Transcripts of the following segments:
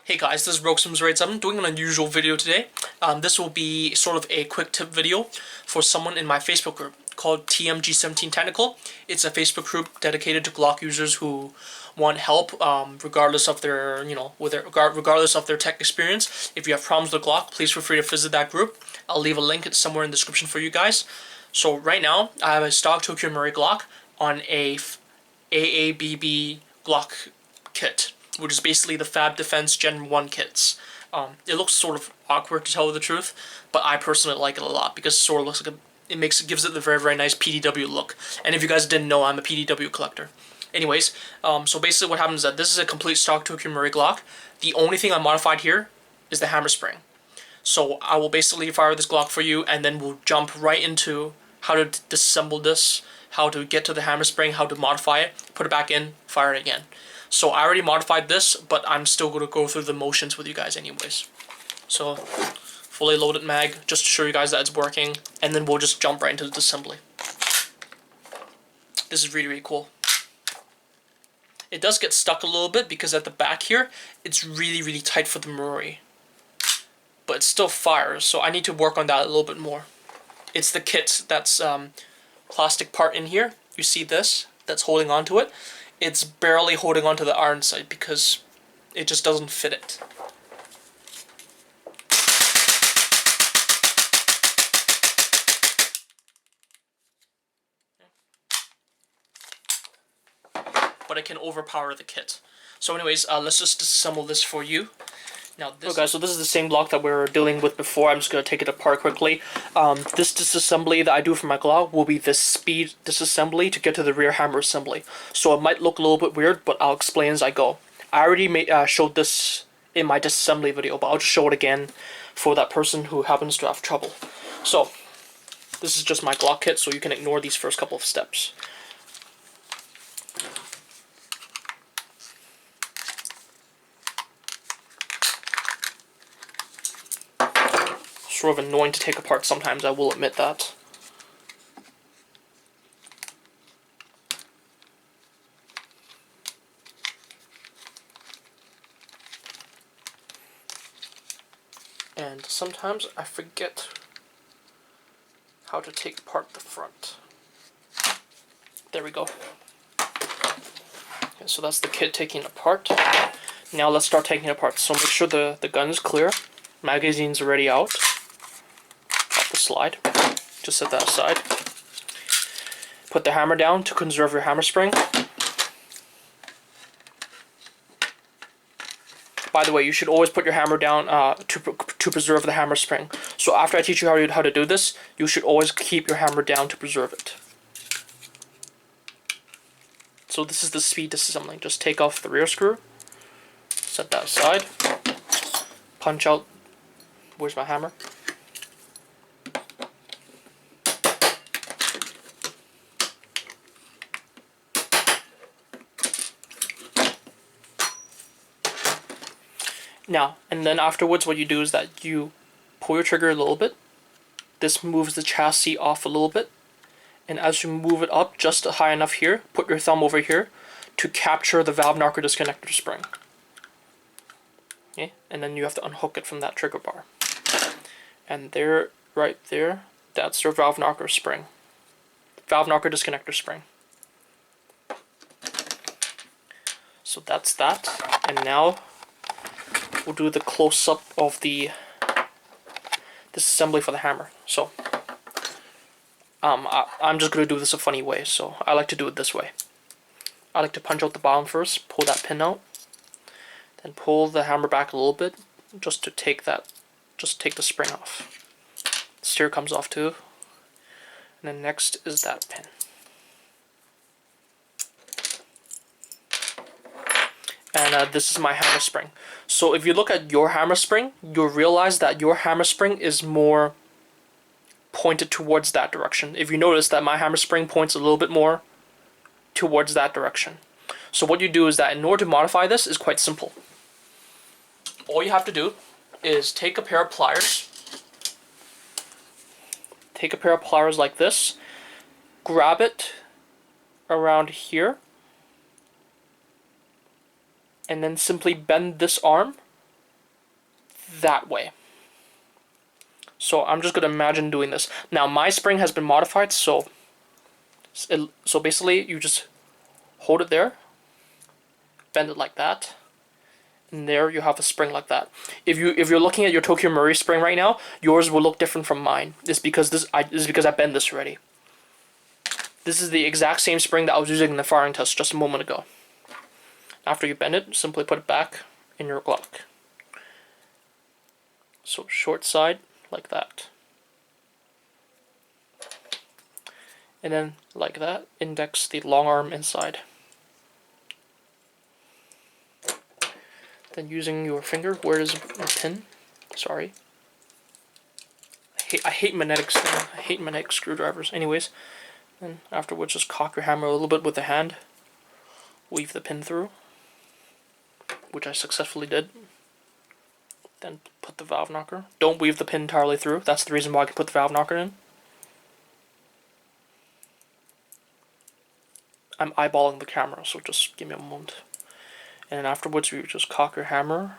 Hey guys, this is G17 doing an unusual video today. This will be sort of a quick tip video for someone in my Facebook group called G17 Technical. It's a Facebook group dedicated to Glock users who want help, regardless of their, regardless of their tech experience. If you have problems with Glock, please feel free to visit that group. I'll leave a link somewhere in the description for you guys. So right now, I have a stock Tokyo Marui Glock on a AABB Glock kit, which is basically the Fab Defense Gen 1 kits. It looks sort of awkward to tell the truth, but I personally like it a lot because it sort of looks like it gives it the very, very nice PDW look. And if you guys didn't know, I'm a PDW collector. Anyways, so basically what happens is that this is a complete stock Tokyo Marui Glock. The only thing I modified here is the hammer spring. So I will basically fire this Glock for you, and then we'll jump right into how to disassemble this, how to get to the hammer spring, how to modify it, put it back in, fire it again. So I already modified this, but I'm still going to go through the motions with you guys anyways. So, fully loaded mag, just to show you guys that it's working, and then we'll just jump right into the assembly. This is really, really cool. It does get stuck a little bit because at the back here, it's really, really tight for the Marui. But it still fires, so I need to work on that a little bit more. It's the kit that's plastic part in here. You see this? That's holding on to it. It's barely holding onto the iron sight because it just doesn't fit it. But it can overpower the kit. So anyways, let's just disassemble this for you. Now this okay, so this is the same block that we were dealing with before. I'm just going to take it apart quickly. This disassembly that I do for my Glock will be this speed disassembly to get to the rear hammer assembly. So it might look a little bit weird, but I'll explain as I go. I already showed this in my disassembly video, but I'll just show it again for that person who happens to have trouble. So this is just my Glock kit, so you can ignore these first couple of steps. Sort of annoying to take apart sometimes, I will admit that. And sometimes I forget how to take apart the front. There we go. Okay, so that's the kit taking it apart. Now let's start taking it apart. So make sure the gun is clear. Magazine's already out. Slide. Just set that aside. Put the hammer down to conserve your hammer spring. By the way, you should always put your hammer down to preserve the hammer spring. So after I teach you how to do this, you should always keep your hammer down to preserve it. So this is the speed disassembling. Just take off the rear screw. Set that aside. Punch out. Where's my hammer? Now, and then afterwards what you do is that you pull your trigger a little bit. This moves the chassis off a little bit. And as you move it up just high enough here, put your thumb over here to capture the valve knocker disconnector spring. Okay? And then you have to unhook it from that trigger bar. And there, right there, that's your valve knocker spring. Valve knocker disconnector spring. So that's that. And now we'll do the close-up of this assembly for the hammer. So, I'm just going to do this a funny way, so I like to do it this way. I like to punch out the bottom first, pull that pin out, then pull the hammer back a little bit, just to take the spring off. The steer comes off too. And then next is that pin. And this is my hammer spring. So if you look at your hammer spring, you'll realize that your hammer spring is more pointed towards that direction. If you notice that my hammer spring points a little bit more towards that direction. So what you do is that in order to modify this is quite simple. All you have to do is take a pair of pliers. Take a pair of pliers like this. Grab it around here. And then simply bend this arm that way. So I'm just going to imagine doing this. Now my spring has been modified, so basically you just hold it there, bend it like that, and there you have a spring like that. If you're looking at your Tokyo Marui spring right now, yours will look different from mine. It's because I bent this already. This is the exact same spring that I was using in the firing test just a moment ago. After you bend it, simply put it back in your Glock. So short side like that. And then like that, index the long arm inside. Then using your finger, where is the pin? Sorry. I hate magnetic screwdrivers. Anyways, and afterwards just cock your hammer a little bit with the hand. Weave the pin through, which I successfully did. Then put the valve knocker. Don't weave the pin entirely through. That's the reason why I can put the valve knocker in. I'm eyeballing the camera, so just give me a moment. And then afterwards, you just cock your hammer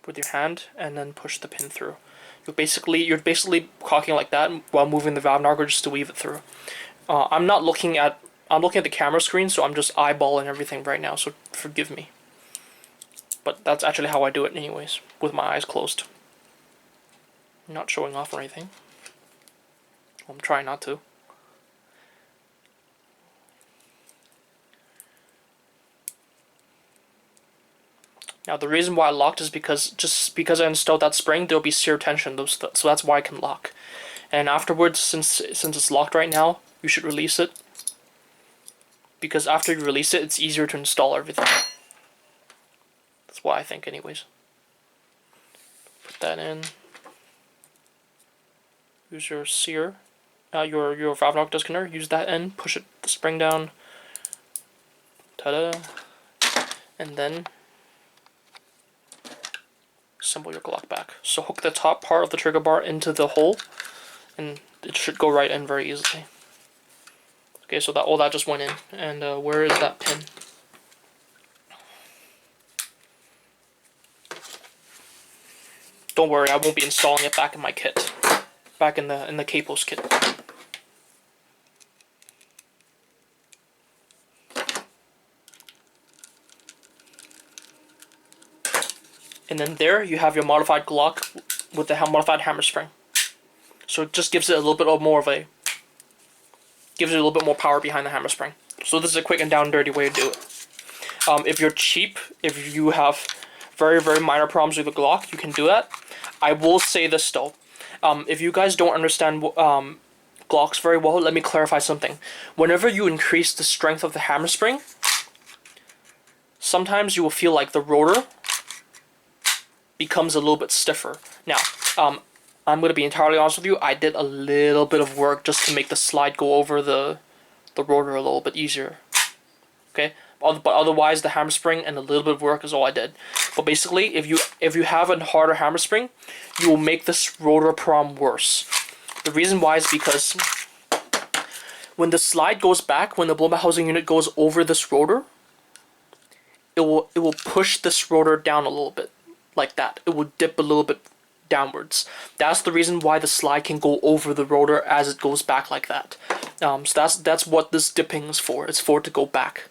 with your hand, and then push the pin through. You're basically cocking like that while moving the valve knocker just to weave it through. I'm looking at the camera screen, so I'm just eyeballing everything right now. So forgive me. But that's actually how I do it, anyways, with my eyes closed. I'm not showing off or anything. I'm trying not to. Now the reason why I locked is because I installed that spring, there'll be shear tension, so that's why I can lock. And afterwards, since it's locked right now, you should release it. Because after you release it, it's easier to install everything. That's what I think, anyways. Put that in. Use your sear, your valve knock disconnector. Use that end. Push the spring down. Ta-da! And then assemble your Glock back. So hook the top part of the trigger bar into the hole, and it should go right in very easily. Okay, so all that just went in. And where is that pin? Don't worry, I won't be installing it back in my kit, back in the Capos kit. And then there you have your modified Glock with the modified hammer spring. So it just gives it a little bit more power behind the hammer spring. So this is a quick and down and dirty way to do it. If you're cheap, if you have very, very minor problems with the Glock, you can do that. I will say this though. If you guys don't understand Glocks very well, let me clarify something. Whenever you increase the strength of the hammer spring, sometimes you will feel like the rotor becomes a little bit stiffer. Now, I'm going to be entirely honest with you, I did a little bit of work just to make the slide go over the rotor a little bit easier. Okay? But otherwise, the hammer spring and a little bit of work is all I did. But basically, if you have a harder hammer spring, you will make this rotor problem worse. The reason why is because when the slide goes back, when the blow back housing unit goes over this rotor, it will push this rotor down a little bit. Like that. It will dip a little bit downwards. That's the reason why the slide can go over the rotor as it goes back like that. So that's what this dipping is for. It's for it to go back.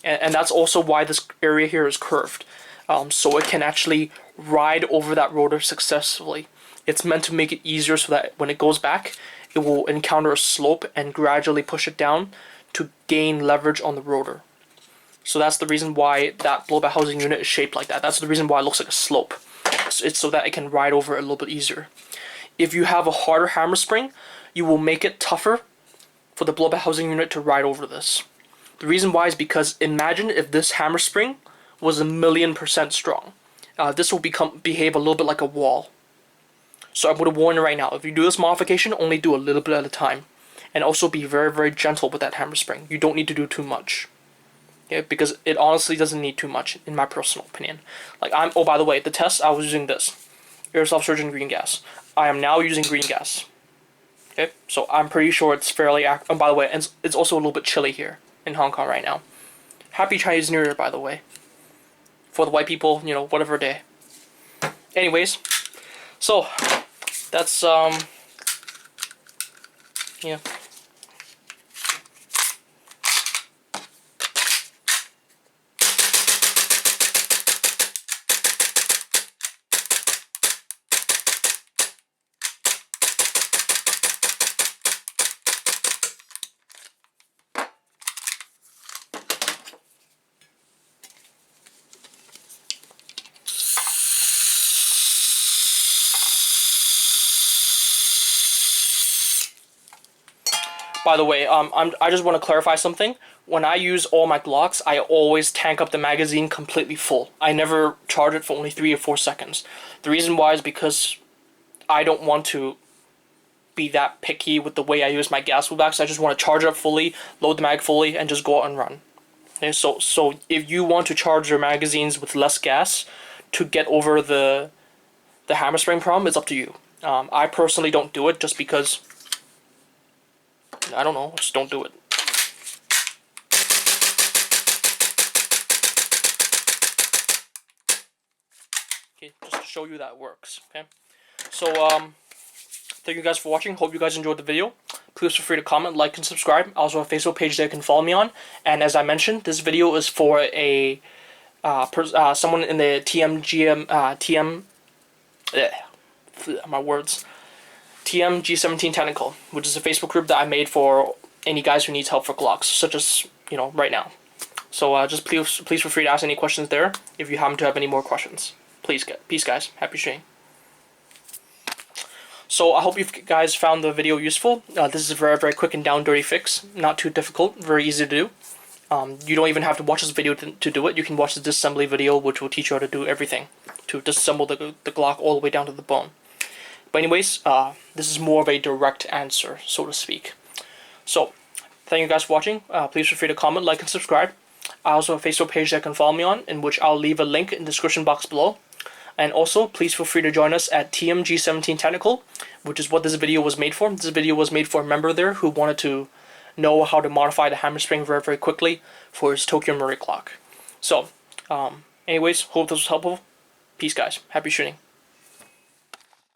And that's also why this area here is curved. So it can actually ride over that rotor successfully. It's meant to make it easier so that when it goes back, it will encounter a slope and gradually push it down to gain leverage on the rotor. So that's the reason why that blowback housing unit is shaped like that. That's the reason why it looks like a slope. It's so that it can ride over it a little bit easier. If you have a harder hammer spring, you will make it tougher for the blowback housing unit to ride over this. The reason why is because imagine if this hammer spring was 1,000,000% strong. This will behave a little bit like a wall. So I'm going to warn you right now, if you do this modification, only do a little bit at a time. And also be very, very gentle with that hammer spring. You don't need to do too much. Okay, because it honestly doesn't need too much, in my personal opinion. Oh, by the way, the test, I was using this. Aerosol Surgeon green gas. I am now using green gas. Okay, so I'm pretty sure it's fairly accurate. Oh, by the way, it's also a little bit chilly here in Hong Kong right now. Happy Chinese New Year, by the way. for the white people, you know, whatever day. Anyways, so that's yeah. By the way, I just want to clarify something. When I use all my Glocks, I always tank up the magazine completely full. I never charge it for only 3 or 4 seconds. The reason why is because I don't want to be that picky with the way I use my gas fullbacks. I just want to charge it up fully, load the mag fully, and just go out and run. Okay, so if you want to charge your magazines with less gas to get over the hammer spring problem, it's up to you. I personally don't do it just because, I don't know, just don't do it. Okay, just to show you that works. Okay, so thank you guys for watching. Hope you guys enjoyed the video. Please feel free to comment, like, and subscribe. I also have a Facebook page that you can follow me on. And as I mentioned, this video is for a someone in the TM G17 Technical, which is a Facebook group that I made for any guys who needs help for Glocks, such as, you know, right now. So just please feel free to ask any questions there if you happen to have any more questions. Peace, guys. Happy shooting. So I hope you guys found the video useful. This is a very, very quick and down dirty fix. Not too difficult, very easy to do. You don't even have to watch this video to do it. You can watch the disassembly video, which will teach you how to do everything, to disassemble the Glock all the way down to the bone. But anyways, this is more of a direct answer, so to speak. So, thank you guys for watching. Please feel free to comment, like, and subscribe. I also have a Facebook page that you can follow me on, in which I'll leave a link in the description box below. And also, please feel free to join us at TM G17 Technical, which is what this video was made for. This video was made for a member there who wanted to know how to modify the hammer spring very, very quickly for his Tokyo Murray clock. So, anyways, hope this was helpful. Peace, guys. Happy shooting.